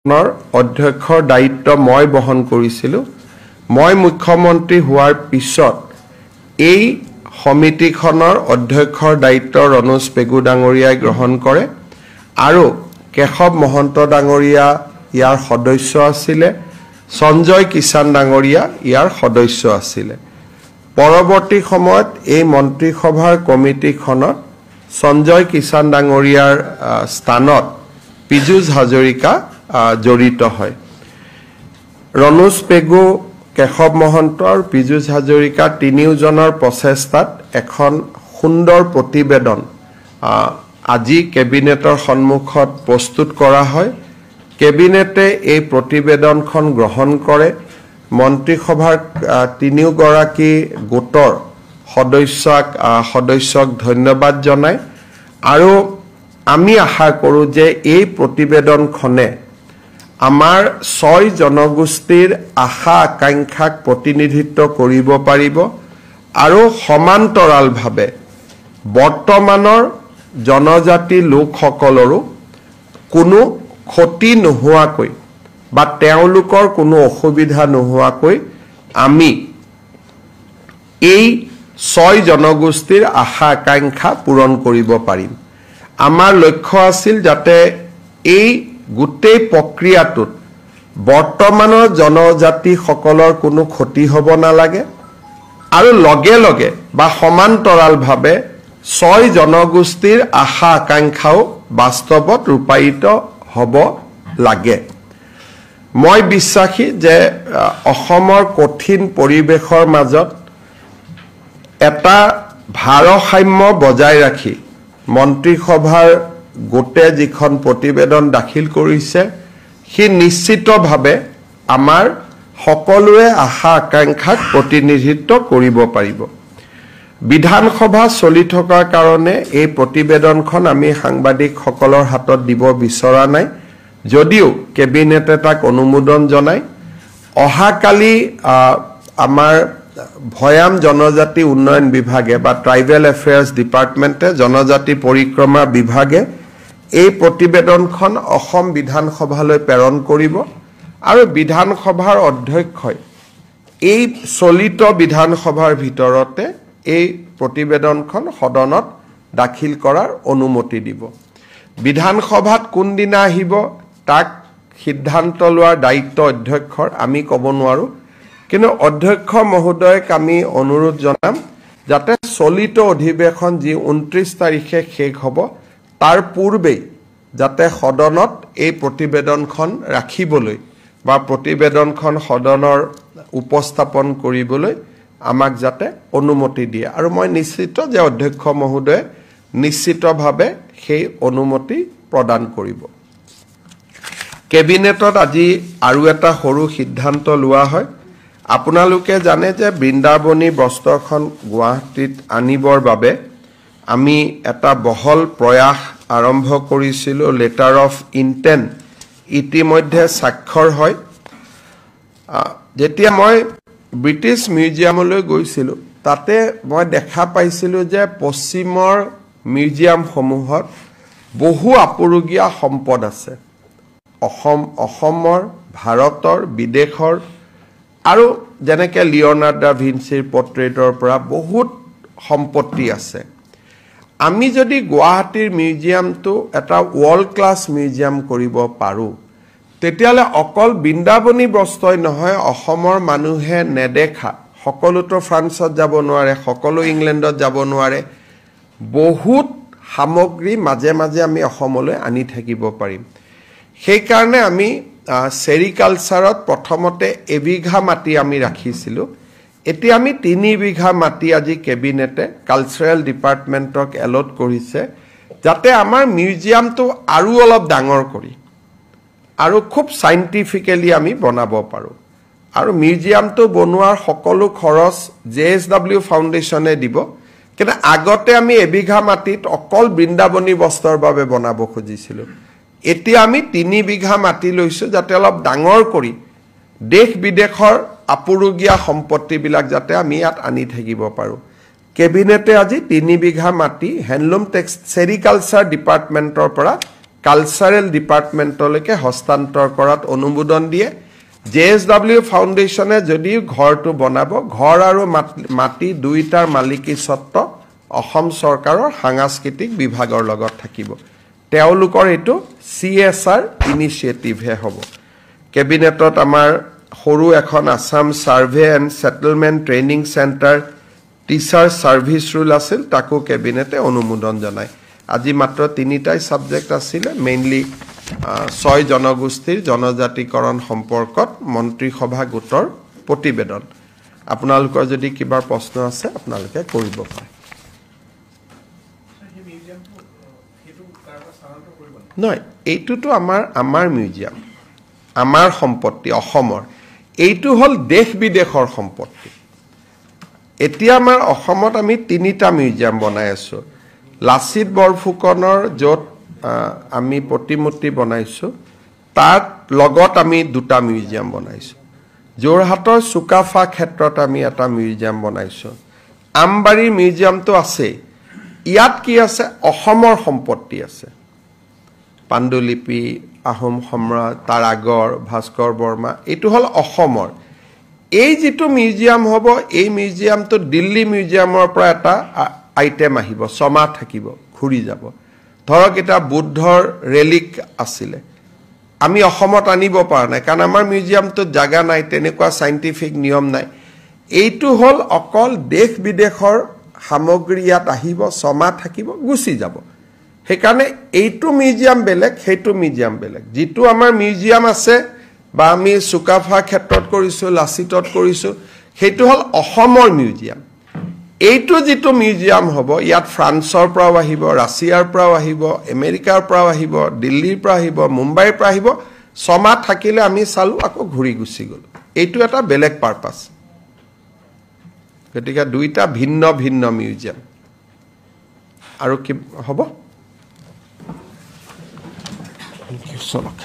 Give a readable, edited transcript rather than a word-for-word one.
অধ্যক্ষৰ দায়িত্ব মই বহন কৰিছিলোঁ মই মুখ্যমন্ত্ৰী হোৱাৰ পিছত এই সমিতিখনৰ অধ্যক্ষৰ দায়িত্ব ৰনোজ পেগু ডাঙৰীয়াই গ্ৰহণ কৰে আৰু কেশৱ মহন্ত ডাঙৰীয়া ইয়াৰ সদস্য আছিলে সঞ্জয় কিষাণ ডাঙৰীয়া ইয়াৰ সদস্য আছিলে পৰৱৰ্তী সময়ত এই মন্ত্ৰীসভাৰ কমিটিখনত সঞ্জয় কিষাণ ডাঙৰীয়াৰ স্থানত পীযুষ হাজৰিকা জড়িত হয় ৰনোজ পেগু কেশৱ মহন্ত আৰু পীযুষ হাজৰিকা তিনিওজনৰ প্ৰচেষ্টাত এখন সুন্দৰ প্ৰতিবেদন আজি কেবিনেটৰ সন্মুখত প্ৰস্তুত কৰা হয় কেবিনেটে এই প্ৰতিবেদনখন গ্ৰহণ কৰে মন্ত্ৰীসভাৰ তিনিওগৰাকী গোটৰ সদস্যক ধন্যবাদ জনায় আৰু আমি আশা কৰোঁ যে এই প্ৰতিবেদনখনে আমাৰ 6 জনগোষ্ঠীৰ আশা আকাংক্ষাক প্ৰতিনিধিত্ব কৰিব পাৰিব আৰু সমান্তৰালভাৱে বৰ্তমানৰ জনজাতি লোকসকলৰো কোনো ক্ষতি নোহোৱাকৈ বা তেওঁলোকৰ কোনো অসুবিধা নোহোৱাকৈ আমি এই 6 জনগোষ্ঠীৰ আশা আকাংক্ষা পূৰণ কৰিব পাৰিম আমাৰ লক্ষ্য আছিল যাতে এই গোটেই প্ৰক্ৰিয়াটোত বৰ্তমানৰ জনজাতি সকলৰ কোনো ক্ষতি হ'ব নালাগে আৰু লগে লগে বা সমান্তৰালভাৱে 6 জনগোষ্ঠীৰ আশা আকাংক্ষাও বাস্তৱত ৰূপায়িত হ'ব লাগে মই বিশ্বাসী যে অসমৰ কঠিন পৰিৱেশৰ মাজত এটা ভাৰসাম্য বজাই ৰাখি মন্ত্ৰীসভাৰ গোটে যিখন প্ৰতিবেদন দাখিল কৰিছে সি নিশ্চিতভাৱে আমাৰ সকলোৰে আশা আকাংক্ষাক প্ৰতিনিধিত্ব কৰিব পাৰিব বিধানসভা চলি থকাৰ কাৰণে এই প্ৰতিবেদনখন আমি সাংবাদিকসকলৰ হাতত দিব বিচৰা নাই যদিও কেবিনেটে তাক অনুমোদন জনায় অহাকালি আমাৰ ভয়াম জনজাতি উন্নয়ন বিভাগে বা ট্ৰাইবেল এফেয়াৰ্স ডিপাৰ্টমেণ্টে জনজাতি পৰিক্ৰমা বিভাগে এই প্ৰতিবেদনখন অসম বিধানসভালৈ প্ৰেৰণ কৰিব আৰু বিধানসভাৰ অধ্যক্ষই এই চলিত বিধানসভাৰ ভিতৰতে এই প্ৰতিবেদনখন সদনত দাখিল কৰাৰ অনুমতি দিব বিধানসভাত কোনদিনা আহিব তাক সিদ্ধান্ত লোৱাৰ দায়িত্ব অধ্যক্ষৰ আমি ক'ব নোৱাৰো কিন্তু অধ্যক্ষ মহোদয়ক আমি অনুৰোধ জনাম যাতে চলিত অধিৱেশন যি 29 তাৰিখে শেষ হ'ব তাৰ পূৰ্বে যাতে সদনত এই প্ৰতিবেদনখন ৰাখিবলৈ বা প্ৰতিবেদনখন সদনৰ উপস্থাপন কৰিবলৈ আমাক যাতে অনুমতি দিয়ে আৰু মই নিশ্চিত যে অধ্যক্ষ মহোদয়ে নিশ্চিতভাৱে সেই অনুমতি প্ৰদান কৰিব কেবিনেটত আজি আৰু এটা সৰু সিদ্ধান্ত লোৱা হয় আপোনালোকে জানে যে বৃন্দাবনী বস্ত্ৰখন গুৱাহাটীত আনিবৰ বাবে আমি এটা বহল প্ৰয়াস আৰম্ভ কৰিছিলোঁ লেটাৰ অফ ইনটেন্ট ইতিমধ্যে স্বাক্ষৰ হয় যেতিয়া মই ব্ৰিটিছ মিউজিয়ামলৈ গৈছিলোঁ তাতে মই দেখা পাইছিলোঁ যে পশ্চিমৰ মিউজিয়ামসমূহত বহু আপুৰুগীয়া সম্পদ আছে অসমৰ ভাৰতৰ বিদেশৰ আৰু যেনেকৈ লিঅ'নাৰ্ড ডা ভিঞ্চিৰ পৰ্ট্ৰেটৰ পৰা বহুত সম্পত্তি আছে আমি যদি গুৱাহাটীৰ মিউজিয়ামটো এটা ৱৰ্ল্ড ক্লাছ মিউজিয়াম কৰিব পাৰোঁ তেতিয়াহ'লে অকল বৃন্দাবনী বস্ত্ৰই নহয় অসমৰ মানুহে নেদেখা সকলোতো ফ্ৰান্সত যাব নোৱাৰে সকলো ইংলেণ্ডত যাব নোৱাৰে বহুত সামগ্ৰী মাজে মাজে আমি অসমলৈ আনি থাকিব পাৰিম সেইকাৰণে আমি চেৰিকালচাৰত প্ৰথমতে এবিঘা মাটি আমি ৰাখিছিলোঁ এতিয়া আমি 3 বিঘা মাটি আজি কেবিনেটে কালচাৰেল ডিপাৰ্টমেণ্টক এলট কৰিছে যাতে আমাৰ মিউজিয়ামটো আৰু অলপ ডাঙৰ কৰি আৰু খুব সাইন্টিফিকেলি আমি বনাব পাৰোঁ আৰু মিউজিয়ামটো বনোৱাৰ সকলো খৰচ JSW ফাউণ্ডেশ্যনে দিব কিন্তু আগতে আমি এবিঘা মাটিত অকল বৃন্দাবনী বস্ত্ৰৰ বাবে বনাব খুজিছিলোঁ এতিয়া আমি 3 বিঘা মাটি লৈছোঁ যাতে অলপ ডাঙৰ কৰি দেশ বিদেশৰ আপুৰুগীয়া সম্পত্তিবিলাক যাতে আমি ইয়াত আনি থাকিব পাৰোঁ কেবিনেটে আজি 3 বিঘা মাটি হেণ্ডলুম টেক্স চেৰিকালচাৰ ডিপাৰ্টমেণ্টৰ পৰা কালচাৰেল ডিপাৰ্টমেণ্টলৈকে হস্তান্তৰ কৰাত অনুমোদন দিয়ে JSW ফাউণ্ডেশ্যনে যদিও ঘৰটো বনাব ঘৰ আৰু মাটি দুইটাৰ মালিকী স্বত্ব অসম চৰকাৰৰ সাংস্কৃতিক বিভাগৰ লগত থাকিব তেওঁলোকৰ এটো CSR ইনিচিয়েটিভ হে হ'ব কেবিনেটত আমাৰ সৰু এখন Assam survey and settlement training centre teacher service rule আছিল তাকো কেবিনেটে অনুমোদন জনায় আজি মাত্ৰ তিনিটাই সাবজেক্ট আছিল মেইনলি 6 জনগোষ্ঠীৰ জনজাতিকৰণ সম্পৰ্কত মন্ত্ৰী সভা গোটৰ প্ৰতিবেদন আপোনালোকৰ যদি কিবা প্ৰশ্ন আছে আপোনালোকে কৰিব পাৰে নহয় এইটোতো আমাৰ মিউজিয়াম আমাৰ সম্পত্তি অসমৰ এইটো হল দেশ বিদেশৰ সম্পত্তি এতিয়া আমাৰ অসমত আমি তিনিটা মিউজিয়াম বনাই আছো লাচিত বৰফুকনৰ যত আমি প্ৰতিমূৰ্তি বনাইছো তাত লগত আমি দুটা মিউজিয়াম বনাইছো যোৰহাটৰ সুকাফা ক্ষেত্ৰত আমি এটা মিউজিয়াম বনাইছো আমবাৰী মিউজিয়ামটো আছে ইয়াত কি আছে অসমৰ সম্পত্তি আছে পাণ্ডুলিপি আহোম সম্ৰাট তাৰ আগৰ ভাস্কৰ বৰ্মা এটো হল অসমৰ এই যেটো মিউজিয়াম হ'ব এই মিউজিয়ামটো দিল্লী মিউজিয়ামৰ পৰা এটা আইটেম আহিব সমা থাকিব ঘুৰি যাব ধৰক এটা বুদ্ধৰ ৰেলিক আছিলে আমি অসমত আনিব পৰা নাই কাৰণ আমাৰ মিউজিয়ামটো জাগা নাই তেনেকুৱা সাইন্টিফিক নিয়ম নাই এইটো হল অকল দেশ বিদেশৰ সামগ্ৰী ইয়াত আহিব সমা থাকিব গুছি যাব হেকাৰণে এইটো মিউজিয়াম বেলেগ হেতু মিউজিয়াম বেলেগ যেটো আমাৰ মিউজিয়াম আছে বা আমি সুকাফা ক্ষেত্ৰত কৰিছো লাচিতত কৰিছো হেতু হল অসমৰ মিউজিয়াম এইটো যেটো মিউজিয়াম হ'ব ইয়াত ফ্ৰান্সৰ পৰা আহিব ৰাছিয়াৰ পৰা আহিব আমেৰিকাৰ পৰা আহিব দিল্লীৰ পৰা আহিব মুম্বাইৰ পৰা আহিব সমা থাকিলে আমি চালু আকৌ ঘুৰি গুছি গল এইটো এটা বেলেগ পাৰপাস গতিকে দুইটা ভিন্ন ভিন্ন মিউজিয়াম আৰু কি হ'ব Thank you so much.